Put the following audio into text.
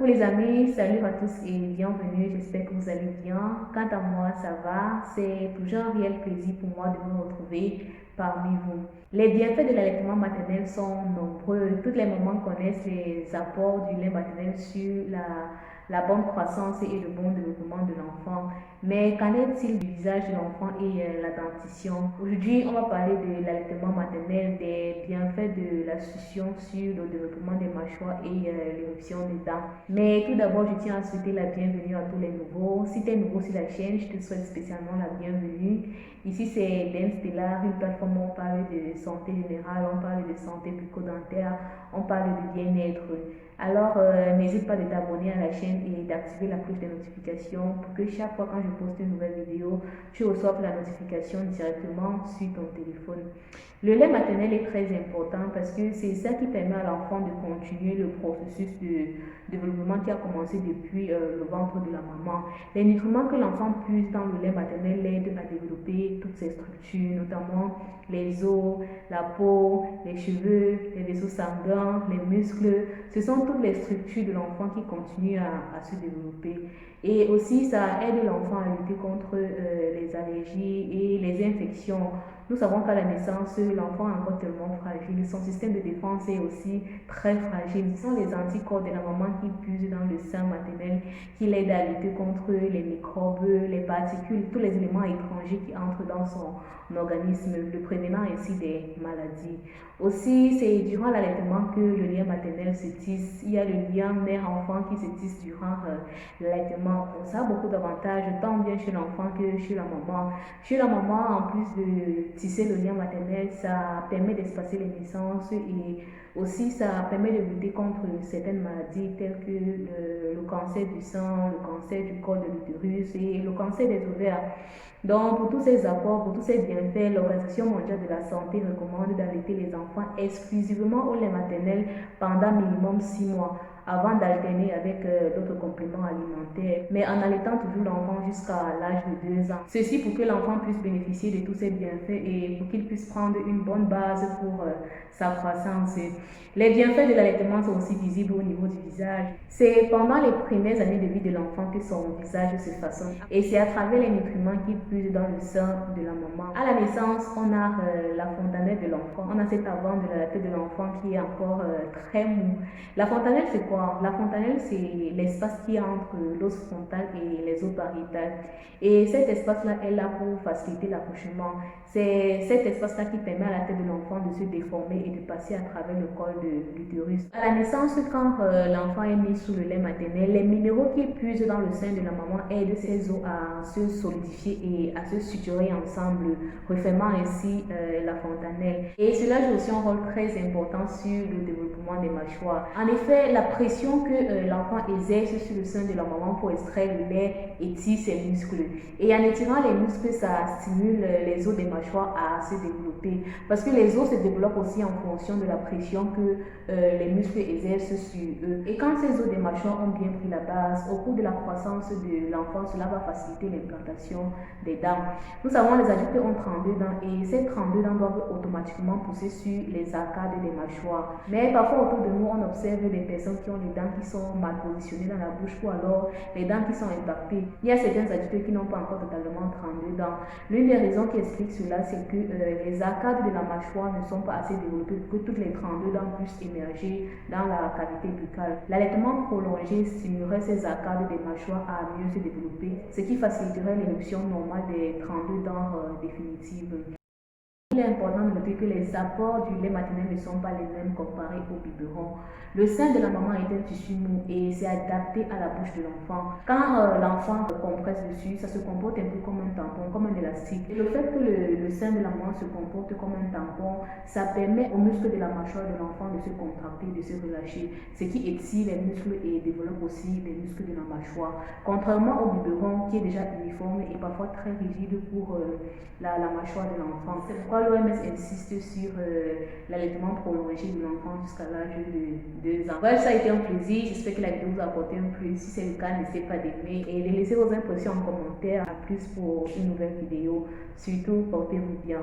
Coucou les amis, salut à tous et bienvenue, j'espère que vous allez bien. Quant à moi, ça va, c'est toujours un réel plaisir pour moi de vous retrouver parmi vous. Les bienfaits de l'allaitement maternel sont nombreux. Toutes les mamans connaissent les apports du lait maternel sur la bonne croissance et le bon développement de l'enfant. Mais qu'en est-il du visage de l'enfant et la dentition? Aujourd'hui, on va parler de l'allaitement maternel, des bienfaits de la succion sur le développement des mâchoires et l'éruption des dents. Mais tout d'abord, je tiens à souhaiter la bienvenue à tous les nouveaux. Si tu es nouveau sur la chaîne, je te souhaite spécialement la bienvenue. Ici, c'est Dent Stellar, une plateforme où on parle de santé générale, on parle de santé bucco-dentaire, on parle de bien-être. Alors, n'hésite pas de t'abonner à la chaîne et d'activer la cloche de notification pour que chaque fois quand je poste une nouvelle vidéo, tu reçoives la notification directement sur ton téléphone. Le lait maternel est très important parce que c'est ça qui permet à l'enfant de continuer le processus de développement qui a commencé depuis le ventre de la maman. Les nutriments que l'enfant puise dans le lait maternel l'aident à développer toutes ses structures, notamment les os, la peau, les cheveux, les vaisseaux sanguins, les muscles. Ce sont toutes les structures de l'enfant qui continuent à se développer. Et aussi, ça aide l'enfant à lutter contre les allergies et les infections. Nous savons qu'à la naissance, l'enfant est encore tellement fragile. Son système de défense est aussi très fragile. Ce sont les anticorps de la maman qui puisent dans le sein maternel qui l'aident à lutter contre les microbes, les particules, tous les éléments étrangers qui entrent dans son organisme, le prévenant ainsi des maladies. Aussi, c'est durant l'allaitement que le lien maternel se tisse. Il y a le lien mère-enfant qui se tisse durant l'allaitement. Ça a beaucoup d'avantages, tant bien chez l'enfant que chez la maman. Chez la maman, en plus de tisser le lien maternel, ça permet d'espacer les naissances et aussi ça permet de lutter contre certaines maladies telles que le cancer du sein, le cancer du col de l'utérus et le cancer des ovaires. Donc, pour tous ces apports, pour tous ces bienfaits, l'Organisation mondiale de la santé recommande d'allaiter les enfants exclusivement au lait maternel pendant minimum 6 mois avant d'alterner avec d'autres compléments alimentaires, mais en allaitant toujours l'enfant jusqu'à l'âge de 2 ans. Ceci pour que l'enfant puisse bénéficier de tous ces bienfaits et pour qu'il puisse prendre une bonne base pour sa croissance. Les bienfaits de l'allaitement sont aussi visibles au niveau du visage. C'est pendant les premières années de vie de l'enfant que son visage se façonne et c'est à travers les nutriments qui puisent dans le sein de la maman. À la naissance, on a la fontanelle de l'enfant. On a cet avant de la tête de l'enfant qui est encore très mou. La fontanelle, c'est quoi? La fontanelle, c'est l'espace qui est entre l'os frontal et les os pariétales. Et cet espace-là est là pour faciliter l'accouchement. C'est cet espace-là qui permet à la tête de l'enfant de se déformer et de passer à travers le col de l'utérus. À la naissance, quand l'enfant est mis sous le lait maternel, les minéraux qu'il puise dans le sein de la maman aident ses os à se solidifier et à se suturer ensemble, refermant ainsi la fontanelle. Et cela joue aussi un rôle très important sur le développement des mâchoires. En effet, la pression que l'enfant exerce sur le sein de la maman pour extraire le lait étire ses muscles. Et en étirant les muscles, ça stimule les os des mâchoires à se développer. Parce que les os se développent aussi en fonction de la pression que les muscles exercent sur eux. Et quand ces os des mâchoires ont bien pris la base, au cours de la croissance de l'enfant, cela va faciliter l'implantation des dents. Nous savons les adultes ont 32 dents et ces 32 dents doivent automatiquement pousser sur les arcades des mâchoires. Mais parfois autour de nous, on observe des personnes qui ont les dents qui sont mal positionnées dans la bouche ou alors les dents qui sont impactées. Il y a certains adultes qui n'ont pas encore totalement 32 dents. L'une des raisons qui explique cela, c'est que les arcades de la mâchoire ne sont pas assez développées pour que toutes les 32 dents puissent émerger dans la cavité buccale. L'allaitement prolongé stimulerait ces arcades des mâchoires à mieux se développer, ce qui faciliterait l'éruption normale des 32 dents définitives. Il est important de noter que les apports du lait maternel ne sont pas les mêmes comparés au biberon. Le sein de la maman est un tissu mou et c'est adapté à la bouche de l'enfant. Quand l'enfant compresse dessus, ça se comporte un peu comme un tampon, comme un élastique. Et le fait que le sein de la maman se comporte comme un tampon, ça permet aux muscles de la mâchoire de l'enfant de se contracter, de se relâcher, ce qui étire les muscles et développe aussi les muscles de la mâchoire. Contrairement au biberon qui est déjà uniforme et parfois très rigide pour la mâchoire de l'enfant. C'est pourquoi l'OMS insiste sur l'allaitement prolongé de l'enfant jusqu'à l'âge de 2 ans. Bref, ça a été un plaisir. J'espère que la vidéo vous a apporté un plus. Si c'est le cas, n'hésitez pas d'aimer et de laisser vos impressions en commentaire. À plus pour une nouvelle vidéo. Surtout, portez-vous bien.